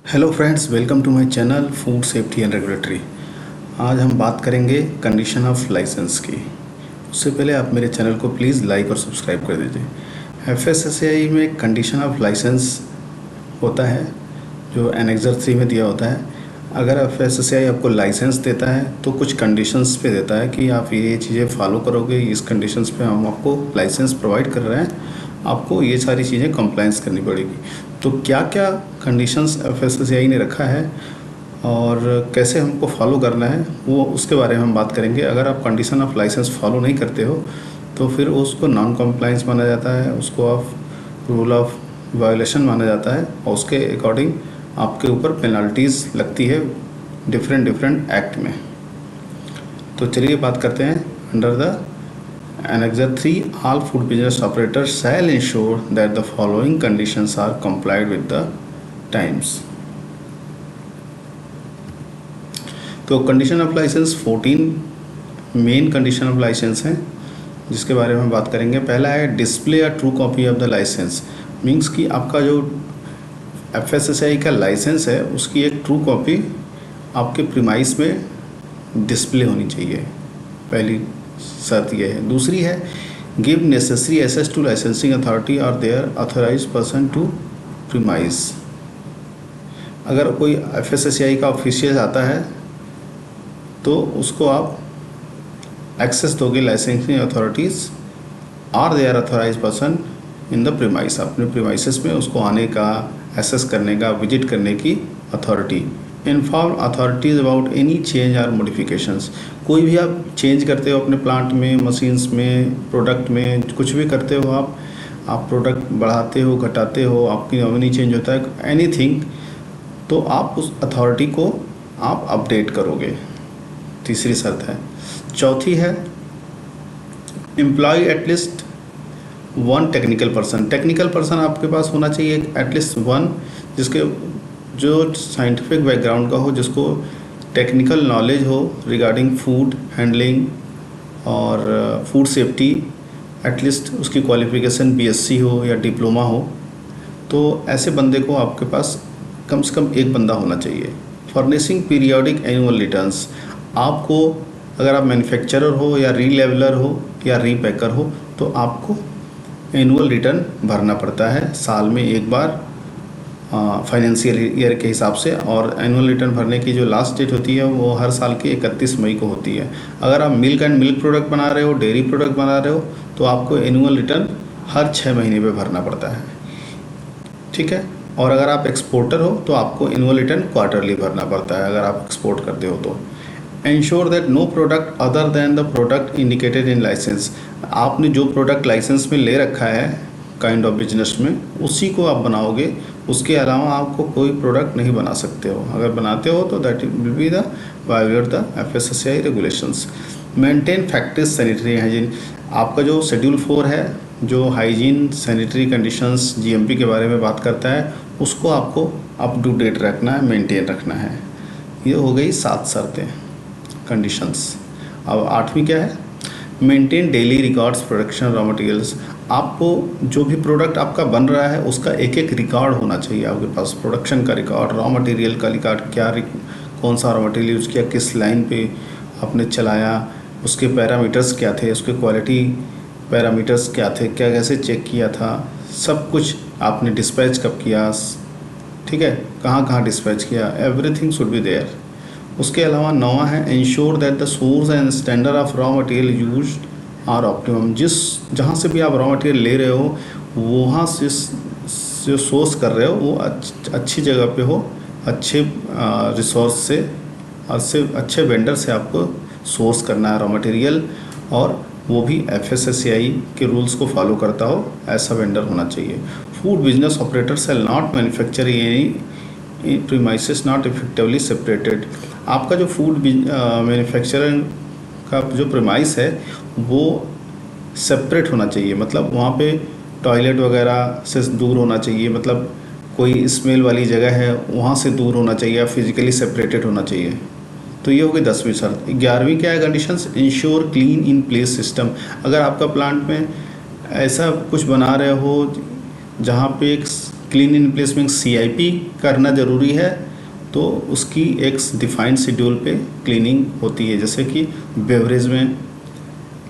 Hello friends, welcome to my channel food safety and regulatory. आज हम बात करेंगे कंडीशन ऑफ लाइसेंस की। उससे पहले आप मेरे चैनल को प्लीज़ लाइक और सब्सक्राइब कर दीजिए। एफएसएसएआई में कंडीशन ऑफ लाइसेंस होता है जो एनेक्सर 3 में दिया होता है। अगर एफएसएसएआई आपको लाइसेंस देता है तो कुछ कंडीशंस पे देता है कि आप ये चीज़ें फॉलो करोगे, इस कंडीशंस पे हम आपको लाइसेंस प्रोवाइड कर रहे हैं, आपको ये सारी चीज़ें कंप्लायंस करनी पड़ेगी। तो क्या क्या कंडीशंस एफएसएसएआई ने रखा है और कैसे हमको फॉलो करना है, वो उसके बारे में हम बात करेंगे। अगर आप कंडीशन ऑफ लाइसेंस फॉलो नहीं करते हो तो फिर उसको नॉन कंप्लायंस माना जाता है, उसको आप रूल ऑफ वायोलेशन माना जाता है और उसके अकॉर्डिंग आपके ऊपर पेनल्टीज़ लगती है डिफरेंट एक्ट में। तो चलिए बात करते हैं। Under the Annexure 3, all food business operators shall ensure that the following conditions are complied with the times. तो condition of licence 14 main condition of licence हैं जिसके बारे में बात करेंगे। पहला है display a true copy of the licence. Means कि आपका जो एफएसएसआई का लाइसेंस है उसकी एक ट्रू कॉपी आपके प्रीमाइस में डिस्प्ले होनी चाहिए, पहली शर्त यह है। दूसरी है give necessary access to licensing authority और their authorise person to premise. अगर कोई एफएसएसआई का ऑफिशियल आता है तो उसको आप एक्सेस दोगे लाइसेंसिंग अथॉरिटीज़ और their authorise person in the premise. अपने प्रीमाइसेस में उसको आने का, एक्सेस करने का, विजिट करने की authority. Inform authorities about any change और मॉडिफिकेशंस। कोई भी आप चेंज करते हो अपने प्लांट में, मशीन्स में, प्रोडक्ट में, कुछ भी करते हो आप प्रोडक्ट बढ़ाते हो, घटाते हो, आपकी नॉमिनी चेंज होता है, एनीथिंग, तो आप उस अथॉरिटी को आप अपडेट करोगे। तीसरी शर्त है। चौथी है employ at least one technical person. Technical person आपके पास होना चाहिए एटलीस्ट वन, जिसके जो साइंटिफिक बैकग्राउंड का हो, जिसको टेक्निकल नॉलेज हो रिगार्डिंग फूड हैंडलिंग और फूड सेफ्टी। एटलीस्ट उसकी क्वालिफिकेशन बीएससी हो या डिप्लोमा हो। तो ऐसे बंदे को आपके पास कम से कम एक बंदा होना चाहिए। Furnishing periodic annual returns. आपको अगर आप मैन्युफैक्चरर हो या रीलेवलर हो या रीपैकर हो तो आपको एनुअल रिटर्न भरना पड़ता है साल में एक बार, फाइनेंशियल ईयर के हिसाब से। और एनुअल रिटर्न भरने की जो लास्ट डेट होती है वो हर साल की 31 मई को होती है। अगर आप मिल्क एंड मिल्क प्रोडक्ट बना रहे हो, डेयरी प्रोडक्ट बना रहे हो, तो आपको एनुअल रिटर्न हर 6 महीने पे भरना पड़ता है, ठीक है। और अगर आप एक्सपोर्टर हो तो आपको एनुअल रिटर्न क्वार्टरली भरना पड़ता है अगर आप एक्सपोर्ट करते हो तो। Ensure that no product other than the product indicated in licence. आपने जो प्रोडक्ट लाइसेंस में ले रखा है काइंड ऑफ बिजनेस में, उसी को आप बनाओगे। उसके अलावा आपको कोई प्रोडक्ट नहीं बना सकते हो। अगर बनाते हो तो that will be the violet the FSSAI regulations. Maintain factory sanitary hygiene. आपका जो शेड्यूल 4 है जो हाइजीन सैनिटरी कंडीशंस जीएमपी के बारे में बात करता है, उसको आपको अप टू डेट रखना है, मेंटेन रखना है। ये हो गई 7 शर्तें, कंडीशंस। अब 8वीं क्या है? Maintain daily records production raw materials. आपको जो भी प्रोडक्ट आपका बन रहा है उसका एक एक रिकॉर्ड होना चाहिए आपके पास। प्रोडक्शन का रिकॉर्ड, रॉ मटेरियल का रिकॉर्ड, कौन सा रॉ मटेरियल यूज़ किया, किस लाइन पे आपने चलाया, उसके पैरामीटर्स क्या थे, उसके क्वालिटी पैरामीटर्स क्या थे, क्या कैसे चेक किया था, सब कुछ आपने डिस्पैच कब किया, ठीक है, कहाँ कहाँ डिस्पैच किया, एवरीथिंग शुड बी देयर। उसके अलावा 9वां है ensure that the source and standard of raw material use are optimum. जहाँ से भी आप रॉ मटेरियल ले रहे हो वहाँ से जो सोर्स कर रहे हो वो अच्छी जगह पे हो, अच्छे रिसोर्स से, अच्छे वेंडर से आपको सोर्स करना है रॉ मटेरियल, और वो भी एफएसएसएआई के रूल्स को फॉलो करता हो, ऐसा वेंडर होना चाहिए। Food business operator shall not manufacture any premises not effectively separated. आपका जो फूड मैन्युफैक्चरिंग का जो प्रीमाइस है वो सेपरेट होना चाहिए। मतलब वहाँ पे टॉयलेट वगैरह से दूर होना चाहिए, मतलब कोई स्मेल वाली जगह है वहाँ से दूर होना चाहिए, फिजिकली सेपरेटेड होना चाहिए। तो ये हो गई 10वीं शर्त। 11वीं क्या है conditions? Ensure clean in place system. अगर आपका प्लांट में ऐसा कुछ बना रहे हो जहाँ पे एक क्लीन इन प्लेस में CIP करना ज़रूरी है, तो उसकी एक डिफाइंड शेड्यूल पे क्लीनिंग होती है। जैसे कि बेवरेज में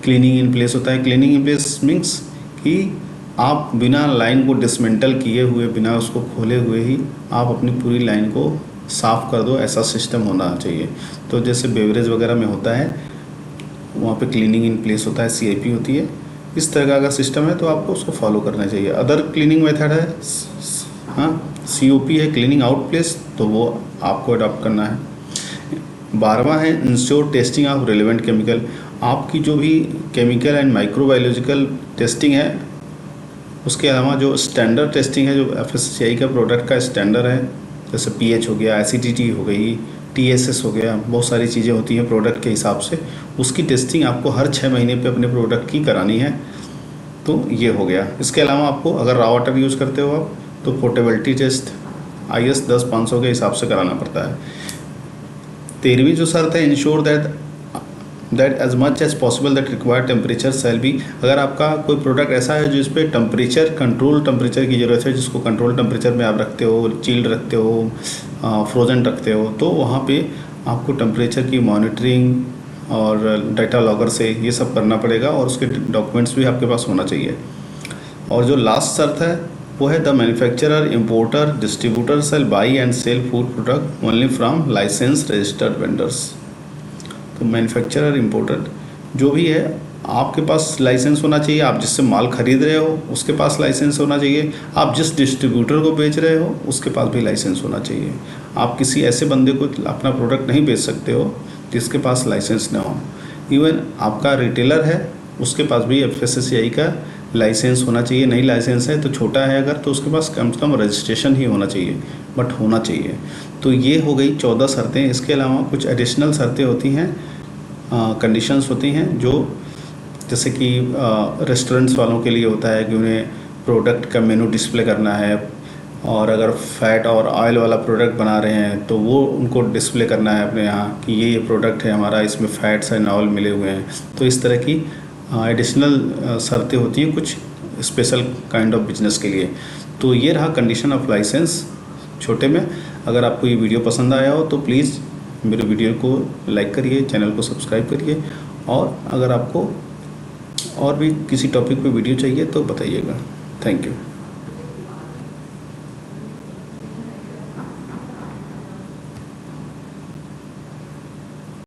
क्लीनिंग इन प्लेस होता है। क्लीनिंग इन प्लेस मीन्स कि आप बिना लाइन को डिसमेंटल किए हुए, बिना उसको खोले हुए ही आप अपनी पूरी लाइन को साफ़ कर दो, ऐसा सिस्टम होना चाहिए। तो जैसे बेवरेज वगैरह में होता है, वहाँ पे क्लीनिंग इन प्लेस होता है, CIP होती है। इस तरह का अगर सिस्टम है तो आपको उसको फॉलो करना चाहिए। अदर क्लीनिंग मेथड है, हाँ, COP है, क्लीनिंग आउट प्लेस, तो वो आपको अडॉप्ट करना है। 12वां है ensure testing of relevant chemical. आपकी जो भी केमिकल एंड माइक्रोबायोलॉजिकल टेस्टिंग है, उसके अलावा जो स्टैंडर्ड टेस्टिंग है, जो FSSAI का प्रोडक्ट का स्टैंडर्ड है, जैसे pH हो गया, एसिडिटी हो गई, TSS हो गया, बहुत सारी चीज़ें होती हैं प्रोडक्ट के हिसाब से, उसकी टेस्टिंग आपको हर 6 महीने पे अपने प्रोडक्ट की करानी है। तो ये हो गया। इसके अलावा आपको अगर रॉ वाटर यूज़ करते हो आप, तो पोर्टेबिलिटी टेस्ट IS 10500 के हिसाब से कराना पड़ता है। 13वीं जो शर्त है, ensure that as much as possible that required temperature shall be. अगर आपका कोई प्रोडक्ट ऐसा है जिस पे टेम्परेचर, कंट्रोल टेम्परेचर की ज़रूरत है, जिसको कंट्रोल टेम्परेचर में आप रखते हो, चिल्ड रखते हो, फ्रोजन रखते हो, तो वहाँ पे आपको टेम्परेचर की मॉनिटरिंग और डाटा लॉगर से ये सब करना पड़ेगा, और उसके डॉक्यूमेंट्स भी आपके पास होना चाहिए। और जो लास्ट शर्त है वो है the manufacturer, importer, distributor shall buy and sell food product only from licence registered vendors. तो मैन्युफैक्चरर, इम्पोर्टर जो भी है, आपके पास लाइसेंस होना चाहिए। आप जिससे माल खरीद रहे हो उसके पास लाइसेंस होना चाहिए। आप जिस डिस्ट्रीब्यूटर को बेच रहे हो उसके पास भी लाइसेंस होना चाहिए। आप किसी ऐसे बंदे को अपना प्रोडक्ट नहीं बेच सकते हो जिसके पास लाइसेंस ना हो। इवन आपका रिटेलर है, उसके पास भी FSSAI का लाइसेंस होना चाहिए। नहीं लाइसेंस है तो छोटा है अगर, तो उसके पास कम से कम रजिस्ट्रेशन ही होना चाहिए, बट होना चाहिए। तो ये हो गई 14 शर्तें। इसके अलावा कुछ एडिशनल शर्तें होती हैं, कंडीशंस होती हैं, जो जैसे कि रेस्टोरेंट्स वालों के लिए होता है कि उन्हें प्रोडक्ट का मेनू डिस्प्ले करना है, और अगर फैट और ऑयल वाला प्रोडक्ट बना रहे हैं तो वो उनको डिस्प्ले करना है अपने यहाँ कि ये प्रोडक्ट है हमारा, इसमें फैट्स एंड ऑयल मिले हुए हैं। तो इस तरह की एडिशनल शर्तें होती हैं कुछ स्पेशल काइंड ऑफ बिजनेस के लिए। तो ये रहा कंडीशन ऑफ लाइसेंस छोटे में। अगर आपको ये वीडियो पसंद आया हो तो प्लीज़ मेरे वीडियो को लाइक करिए, चैनल को सब्सक्राइब करिए, और अगर आपको और भी किसी टॉपिक पे वीडियो चाहिए तो बताइएगा। Thank you.